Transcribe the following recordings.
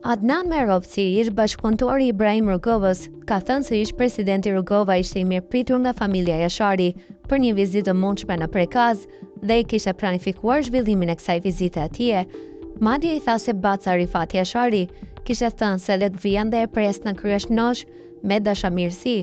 Adnan Merovci, ish bashkëpunëtori i Ibrahim Rugovës, ka thënë se ish presidenti Rugova ishte i mirëpritur nga familja Jashari për një vizitë të mundshme në Prekaz dhe i kishte planifikuar zhvillimin e kësaj vizite atje. Madje i tha se Baca Rifat Jashari kishte thënë se le të vijan dhe e pres në Kryeshnosh me dashamirësi.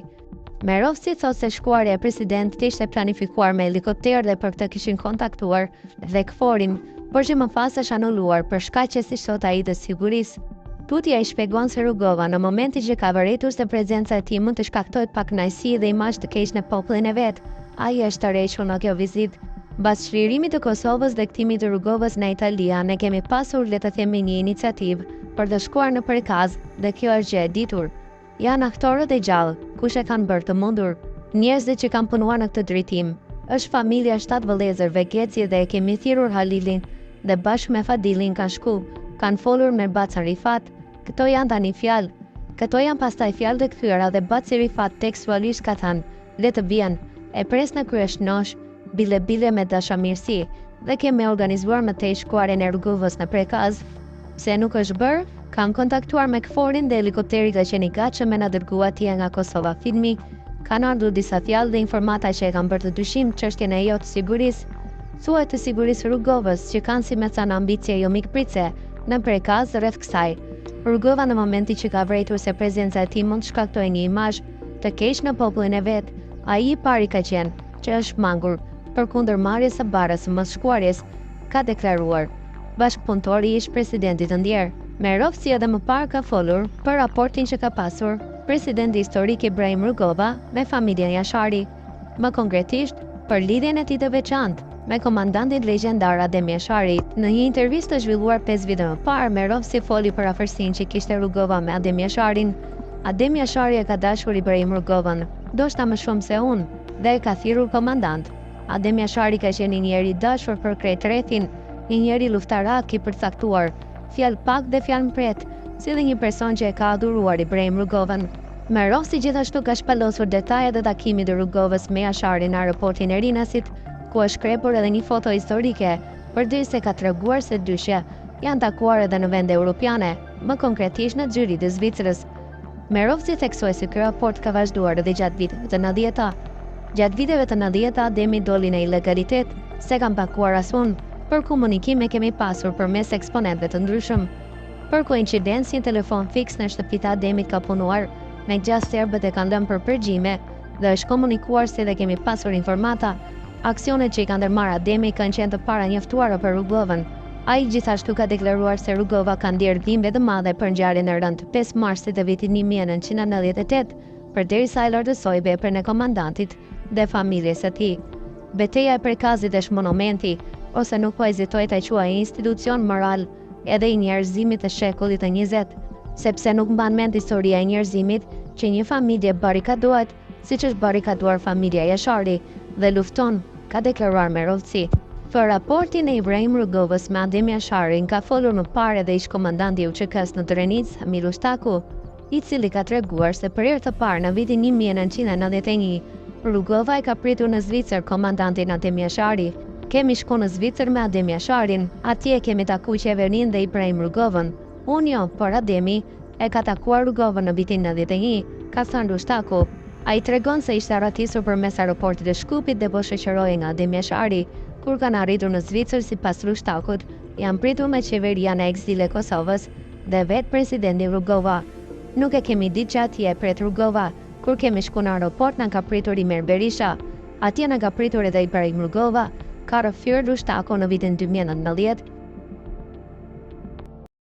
Merovci thotë se shkuarja e presidentit ishte planifikuar me helikopter dhe për këtë kishin kontaktuar dhe KFOR-in, por që më pas është anulluar për shkaq që si thot ai të sigurisë. Tutja i shpjegon se Rugova në momentin që ka vërejtur se prezenca e tij mund të shkaktojë pakënaqësi dhe imazh të keq në popullin e vet. Ai është tërhequr në kjo vizitë. Mbas çlirimit të Kosovës dhe kthimit të Rugovës në Itali, ne kemi pasur le të themi një iniciativë për të shkuar në Prekaz dhe kjo është gjë e ditur. Janë aktorët e gjallë, kush e kanë bërë të mundur, njerëzit që kanë punuar në këtë drejtim. Është familja 7 vëllezërve Geci dhe e kemi thirrur Halilin dhe bashkë me Fadilin kanë shku, kanë folur me Bacën Rifat. Këto janë tani fjalë. Këto janë pastaj fjalë të kthyera dhe Baci Rifat tekstualisht ka thënë: "Le të vijen, e pres në Kryeshnosh, bile me dashamirësi dhe kemi organizuar më tej shkuarjen e Rugovës në Prekaz." Pse nuk është bërë? Kam kontaktuar me KFOR-in dhe helikopteri ka qenë i gatshëm me na dërguar atje nga Kosova filmi. Kanë ardhur disa fjalë dhe informata që e kanë bërë të dyshim çështjen e jo të sigurisë. Thuhet të sigurisë Rugovës që kanë si me thënë ambicie jo mikpritse në Prekaz rreth kësaj. Rugova në momentin që ka vërejtur se prezenca e tij mund të shkaktojë një imazh të keq në popullin e vet, ai i pari ka qenë që është mangur përkundër marrjes së barës së mosshkuarjes, ka deklaruar bashkëpunëtori ish presidentit të ndjer. Merovci edhe më parë ka folur për raportin që ka pasur presidenti historik Ibrahim Rugova me familjen Jashari, më konkretisht për lidhjen e tij të veçantë me komandantin legjendar Adem Jashari. Në një intervistë të zhvilluar 5 vite më parë, Merovci foli për afërsinë që kishte Rugova me Adem Jasharin. Adem Jashari e ka dashur Ibrahim Rugovën, ndoshta më shumë se unë, dhe e ka thirrur komandant. Adem Jashari ka qenë një njeri i dashur për krejt rrethin, një njeri luftarak i përcaktuar, fjalë pak dhe fjalë mpret, si dhe një person që e ka adhuruar Ibrahim Rugovën. Merovci gjithashtu ka shpallosur detajet e takimit të Rugovës me Jasharin në aeroportin e Rinasit, ku është krepur edhe një foto historike, përderisa ka treguar se dyshja janë takuar edhe në vende europiane, më konkretisht në Xhiri të Zvicrës. Merovci theksoi se ky raport ka vazhduar edhe gjatë viteve të 90-ta. Gjatë viteve të 90-ta Ademi doli në ilegalitet, se kam pakuar as unë, për komunikime kemi pasur përmes eksponentëve të ndryshëm. Për koincidencë, një telefon fiks në shtëpitë Ademit ka punuar, me gjatë serbët e kanë lënë për përgjime dhe është komunikuar se dhe kemi pasur informata. Aksionet që i ka ndërmarrë Ademi kanë qenë të para njoftuara për Rugovën. Ai gjithashtu ka deklaruar se Rugova ka ndier dhimbje të madhe për ngjarjen e rënd 5 marsit të vitit 1998, përderisa ai lartësoi veprën e komandantit dhe familjes së tij. Betejë e Prekazit është monumenti, ose nuk po hezitoj ta quaj institucion moral, edhe i njerëzimit të shekullit të 20, sepse nuk mban mend historia e njerëzimit që një familje barikadohet, siç është barikaduar familja Jashari, dhe lufton, ka deklaruar Merovci. Për raportin e Ibrahim Rugovës me Adem Jasharin ka folur më parë edhe ish komandanti i UÇK-s në Drenica, Hamil Ushtaku, i cili ka treguar se për herë të parë në vitin 1991, Rugova e ka pritur në Zvicër komandantin Adem Jashari. Kemi shku në Zvicër me Adem Jasharin, atje kemi taku qeverinë dhe Ibrahim Rugovën. Unë jo, por Ademi e ka takuar Rugovën në vitin 91, ka thënë Ushtaku. Ai tregon se ishte arratisur përmes aeroportit të Shkupit dhe po shoqërohej nga Adem Jashari. Kur kanë arritur në Zvicër, sipas Ushtakut, janë pritur me qeveria në eksil e Kosovës dhe vetë presidenti Rugova. Nuk e kemi ditë që atje pret Rugova. Kur kemi shku në aeroport, na ka pritur Imer Berisha. Atje na ka pritur edhe Ibrahim Rugova. Ka rrëfyer Ushtaku në vitin 2019